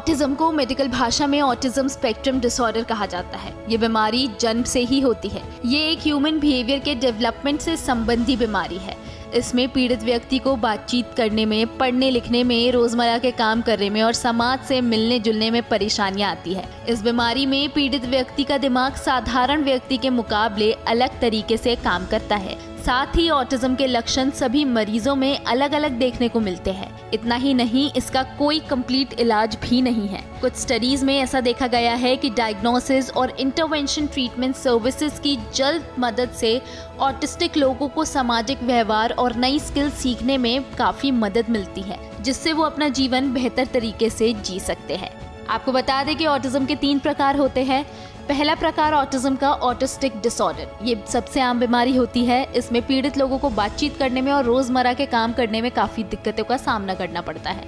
Autism को medical भाषा में ऑटिज्म स्पेक्ट्रम डिसऑर्डर कहा जाता है। ये बीमारी जन्म से ही होती है। ये एक ह्यूमन बिहेवियर के डेवलपमेंट से संबंधी बीमारी है। इसमें पीड़ित व्यक्ति को बातचीत करने में, पढ़ने लिखने में, रोजमर्रा के काम करने में और समाज से मिलने जुलने में परेशानियां आती है। इस बीमारी में पीड़ित व्यक्ति का दिमाग साधारण व्यक्ति के मुकाबले अलग तरीके से काम करता है। साथ ही ऑटिज्म के लक्षण सभी मरीजों में अलग अलग देखने को मिलते हैं। इतना ही नहीं, इसका कोई कंप्लीट इलाज भी नहीं है। कुछ स्टडीज में ऐसा देखा गया है कि डायग्नोसिस और इंटरवेंशन ट्रीटमेंट सर्विसेज की जल्द मदद से ऑटिस्टिक लोगों को सामाजिक व्यवहार और नई स्किल सीखने में काफी मदद मिलती है, जिससे वो अपना जीवन बेहतर तरीके से जी सकते हैं। आपको बता दें कि ऑटिज्म के 3 प्रकार होते हैं। पहला प्रकार ऑटिज्म का ऑटिस्टिक डिसऑर्डर, ये सबसे आम बीमारी होती है। इसमें पीड़ित लोगों को बातचीत करने में और रोजमर्रा के काम करने में काफी दिक्कतों का सामना करना पड़ता है।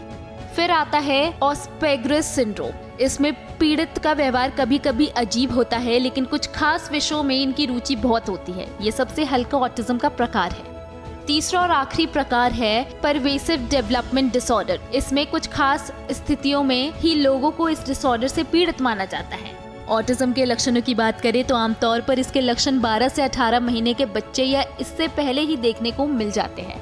फिर आता है ऑस्पेगरस सिंड्रोम। इसमें पीड़ित का व्यवहार कभी कभी अजीब होता है, लेकिन कुछ खास विषयों में इनकी रुचि बहुत होती है। ये सबसे हल्का ऑटिज्म का प्रकार है। तीसरा और आखिरी प्रकार है परवेसिव डेवलपमेंट डिसऑर्डर। इसमें कुछ खास स्थितियों में ही लोगों को इस डिसऑर्डर से पीड़ित माना जाता है। ऑटिज्म के लक्षणों की बात करें तो आमतौर पर इसके लक्षण 12 से 18 महीने के बच्चे या इससे पहले ही देखने को मिल जाते हैं।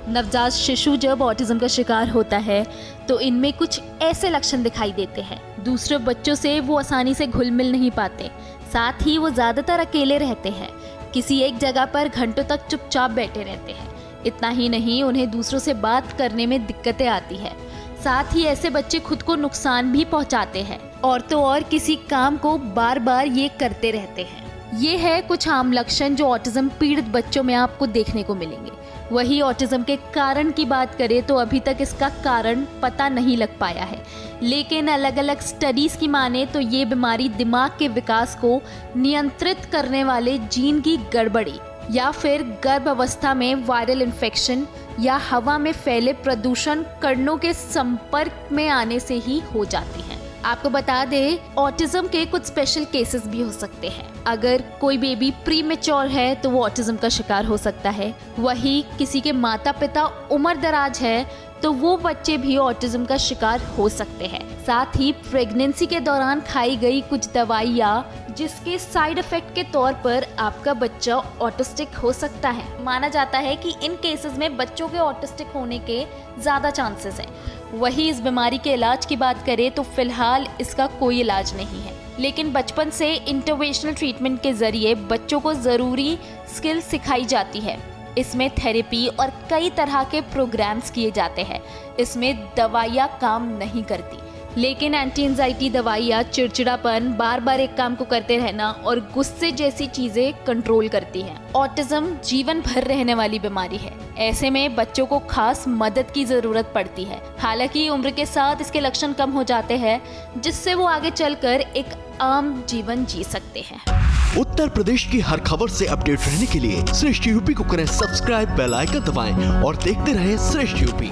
नवजात शिशु जब ऑटिज्म का शिकार होता है तो इनमें कुछ ऐसे लक्षण दिखाई देते हैं। दूसरे बच्चों से वो आसानी से घुल मिल नहीं पाते। साथ ही वो ज़्यादातर अकेले रहते हैं। किसी एक जगह पर घंटों तक चुपचाप बैठे रहते हैं। इतना ही नहीं, उन्हें दूसरों से बात करने में दिक्कतें आती है। साथ ही ऐसे बच्चे खुद को नुकसान भी पहुंचाते हैं और तो और किसी काम को बार बार ये करते रहते हैं। ये है कुछ आम लक्षण जो ऑटिज्म पीड़ित बच्चों में आपको देखने को मिलेंगे। वही ऑटिज्म के कारण की बात करें तो अभी तक इसका कारण पता नहीं लग पाया है, लेकिन अलग अलग स्टडीज की माने तो ये बीमारी दिमाग के विकास को नियंत्रित करने वाले जीन की गड़बड़ी या फिर गर्भ अवस्था में वायरल इन्फेक्शन या हवा में फैले प्रदूषण कणों के संपर्क में आने से ही हो जाती है। आपको बता दें, ऑटिज्म के कुछ स्पेशल केसेस भी हो सकते हैं। अगर कोई बेबी प्रीमेच्योर है तो वो ऑटिज्म का शिकार हो सकता है। वही किसी के माता पिता उम्र दराज है तो वो बच्चे भी ऑटिज्म का शिकार हो सकते हैं। साथ ही प्रेगनेंसी के दौरान खाई गई कुछ दवाइयाँ जिसके साइड इफेक्ट के तौर पर आपका बच्चा ऑटिस्टिक हो सकता है। माना जाता है कि इन केसेस में बच्चों के ऑटिस्टिक होने के ज़्यादा चांसेस हैं। वही इस बीमारी के इलाज की बात करें तो फिलहाल इसका कोई इलाज नहीं है, लेकिन बचपन से इंटरवेंशनल ट्रीटमेंट के जरिए बच्चों को ज़रूरी स्किल सिखाई जाती है। इसमें थेरेपी और कई तरह के प्रोग्राम्स किए जाते हैं। इसमें दवाइयाँ काम नहीं करती, लेकिन एंटी एंजाइटी दवाइयाँ चिड़चिड़ापन, बार बार एक काम को करते रहना और गुस्से जैसी चीजें कंट्रोल करती हैं। ऑटिज्म जीवन भर रहने वाली बीमारी है। ऐसे में बच्चों को खास मदद की जरूरत पड़ती है। हालांकि उम्र के साथ इसके लक्षण कम हो जाते हैं, जिससे वो आगे चलकर एक आम जीवन जी सकते हैं। उत्तर प्रदेश की हर खबर से अपडेट रहने के लिए श्रेष्ठ यूपी को करें सब्सक्राइब, बेल आइकन दबाएं और देखते रहें श्रेष्ठ यूपी।